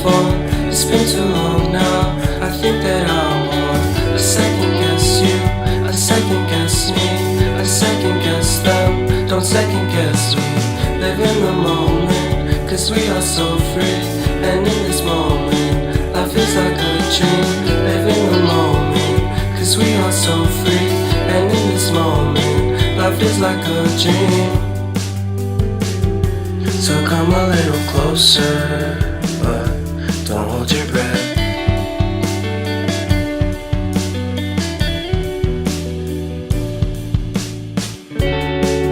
before. It's been too long now. I think that I want. I second guess you, I second guess me, I second guess them. Don't second guess me. Live in the moment, cause we are so free. And in this moment, life is like a dream. Live in the moment, cause we are so free. And in this moment, life is like a dream. So come a little closer, but don't hold your breath.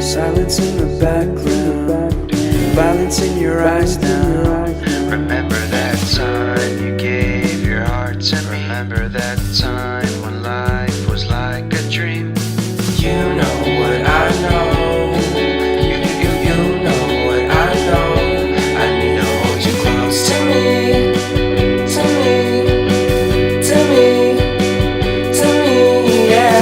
Silence in the background, violence in your eyes now. Remember that time you gave your heart to me. Remember that time when life was like a dream. You know what I know. You know what I know. I need to hold you close to me, to me, to me, to me, yeah.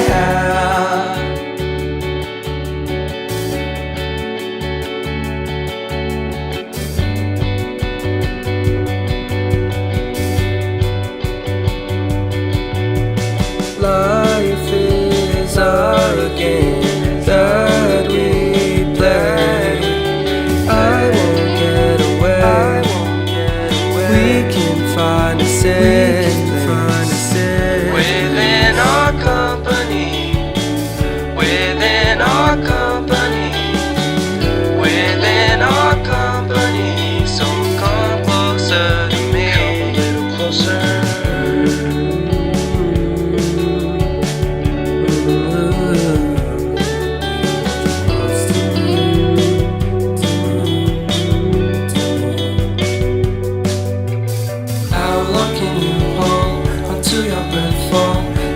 Life is a game that we play. I won't get away. We can find a safe place Within our company, within our company, within our company. So come closer to me, come a little closer.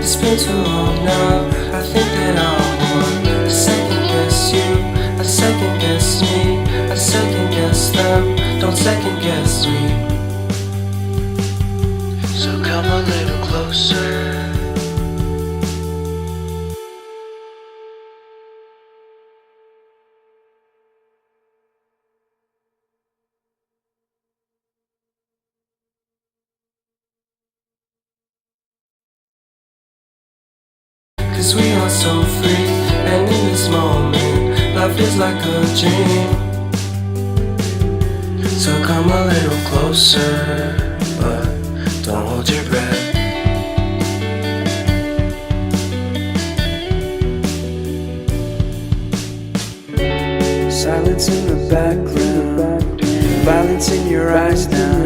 It's been too long now. I think that I want. I second guess you, I second guess me, I second guess them. Don't second guess me. So come a little closer. Cause we are so free, and in this moment, life is like a dream. So come a little closer, but don't hold your breath. Silence in the background, violence in your eyes now.